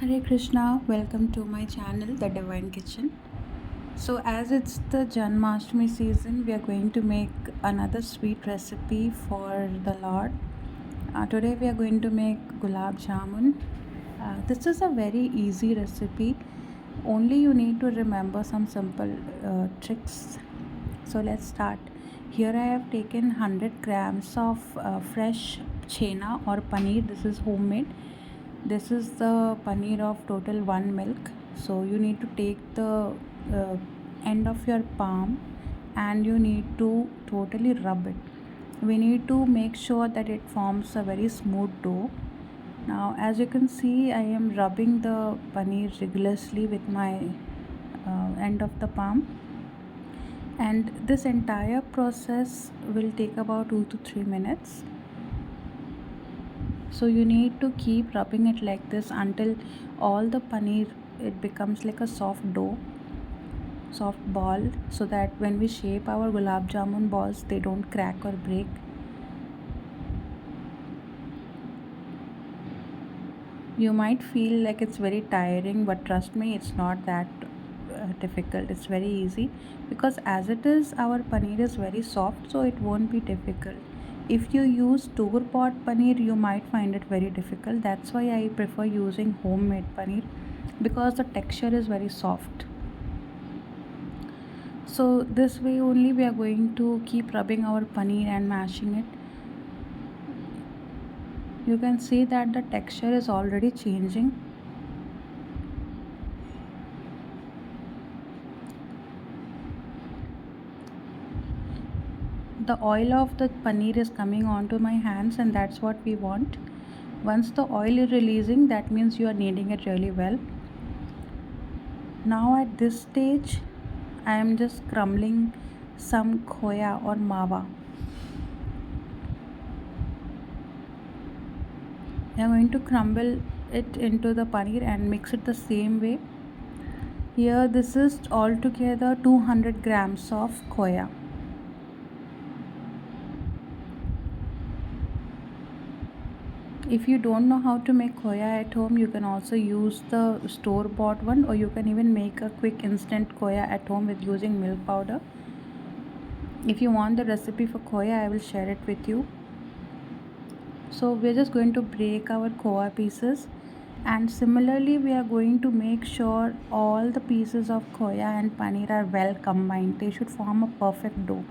Hare Krishna, welcome to my channel, The Divine Kitchen. So, as it's the Janmashtami season, we are going to make another sweet recipe for the Lord. Today, we are going to make Gulab Jamun. This is a very easy recipe, only you need to remember some simple tricks. So, let's start. Here, I have taken 100 grams of fresh chena or paneer, this is homemade. This is the paneer of total 1 milk. So you need to take the uh, end of your palm and you need to totally rub it. We need to make sure that it forms a very smooth dough. Now, as you can see, I am rubbing the paneer rigorously with my end of the palm, and this entire process will take about 2 to 3 minutes. So you need to keep rubbing it like this until all the paneer it becomes like a soft dough, soft ball, so that when we shape our gulab jamun balls they don't crack or break. You might feel like it's very tiring, but trust me, it's not that difficult. It's very easy because as it is, our paneer is very soft, so it won't be difficult. If you use store bought paneer, you might find it very difficult. That's why I prefer using homemade paneer because the texture is very soft. So this way only we are going to keep rubbing our paneer and mashing it. You can see that the texture is already changing. The oil of the paneer is coming onto my hands, and that's what we want. Once the oil is releasing, that means you are kneading it really well. Now at this stage I am just crumbling some khoya or mawa. I am going to crumble it into the paneer and mix it the same way. Here this is altogether 200 grams of khoya. If you don't know how to make khoya at home, you can also use the store bought one, or you can even make a quick instant khoya at home with using milk powder. If you want the recipe for khoya, I will share it with you. So we're just going to break our khoya pieces, and similarly we are going to make sure all the pieces of khoya and paneer are well combined. They should form a perfect dough.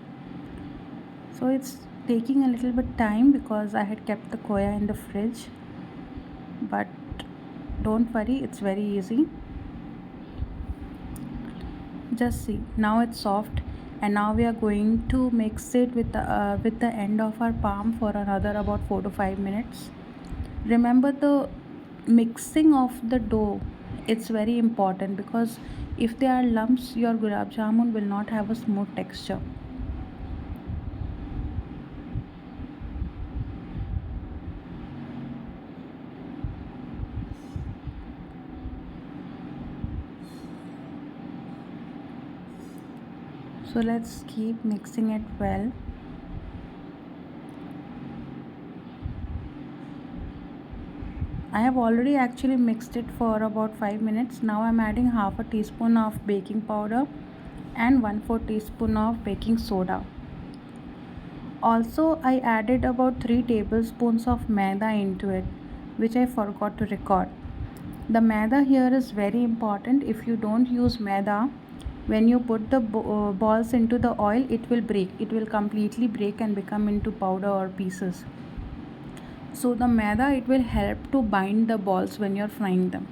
So it's taking a little bit time because I had kept the khoya in the fridge, but don't worry, it's very easy. Just see, now it's soft, and now we are going to mix it with the end of our palm for another about 4 to 5 minutes. Remember the mixing of the dough, it's very important because if there are lumps, your gulab jamun will not have a smooth texture. So let's keep mixing it well. I have already actually mixed it for about 5 minutes. Now I'm adding half a teaspoon of baking powder and 1/4 teaspoon of baking soda. Also, I added about 3 tablespoons of maida into it, which I forgot to record. The maida here is very important. If you don't use maida, when you put the balls into the oil, it will break. It will completely break and become into powder or pieces. So the maida, it will help to bind the balls when you're frying them.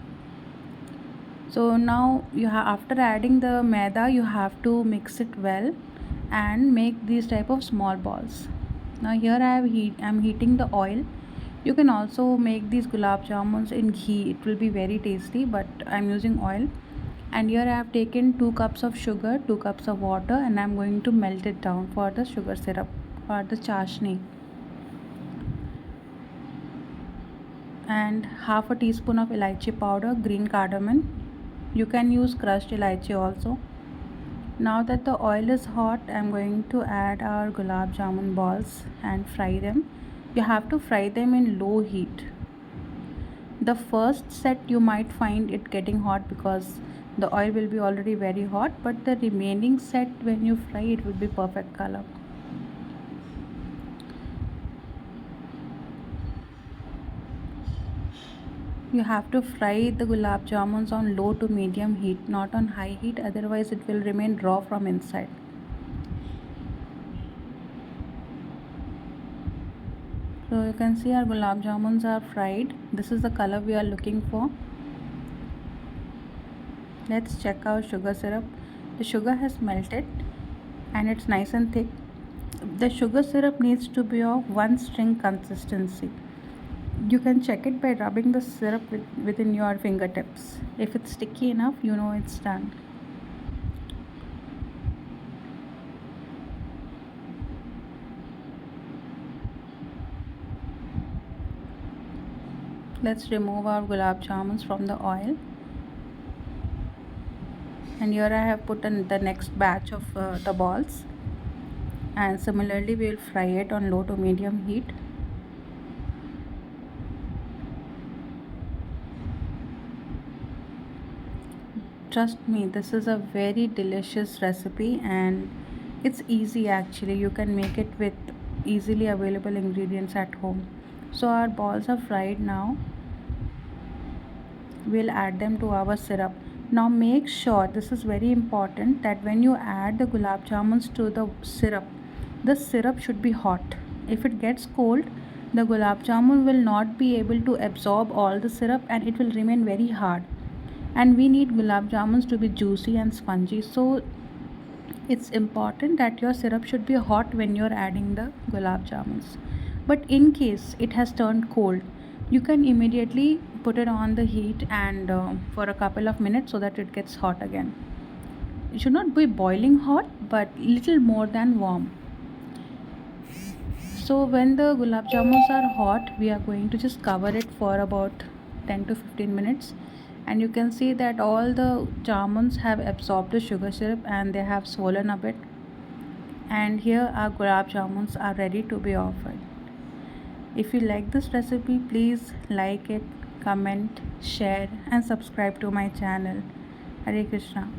So now after adding the maida, you have to mix it well and make these type of small balls. Now here I'm heating the oil. You can also make these gulab jamuns in ghee. It will be very tasty, but I'm using oil. And here I have taken 2 cups of sugar, 2 cups of water, and I'm going to melt it down for the sugar syrup or the chashni. And half a teaspoon of elaichi powder, green cardamom. You can use crushed elaichi also. Now that the oil is hot, I'm going to add our gulab jamun balls and fry them. You have to fry them in low heat. The first set you might find it getting hot because the oil will be already very hot, but the remaining set when you fry it will be perfect color. You have to fry the gulab jamuns on low to medium heat, not on high heat, otherwise it will remain raw from inside. So you can see our gulab jamuns are fried. This is the color we are looking for. Let's check our sugar syrup. The sugar has melted and it's nice and thick. The sugar syrup needs to be of one string consistency. You can check it by rubbing the syrup within your fingertips. If it's sticky enough, you know it's done. Let's remove our gulab jamuns from the oil. And here I have put in the next batch of the balls, and similarly we will fry it on low to medium heat. Trust me, this is a very delicious recipe and it's easy actually. You can make it with easily available ingredients at home. So our balls are fried now. We'll add them to our syrup. Now make sure, this is very important, that when you add the gulab jamuns to the syrup should be hot. If it gets cold, the gulab jamun will not be able to absorb all the syrup and it will remain very hard. And we need gulab jamuns to be juicy and spongy. So it's important that your syrup should be hot when you're adding the gulab jamuns. But in case it has turned cold, you can immediately put it on the heat and for a couple of minutes so that it gets hot again. It should not be boiling hot, but little more than warm. So when the gulab jamuns are hot, we are going to just cover it for about 10 to 15 minutes, and you can see that all the jamuns have absorbed the sugar syrup and they have swollen a bit. And here our gulab jamuns are ready to be offered. If you like this recipe, please like it, comment, share and subscribe to my channel. Hare Krishna.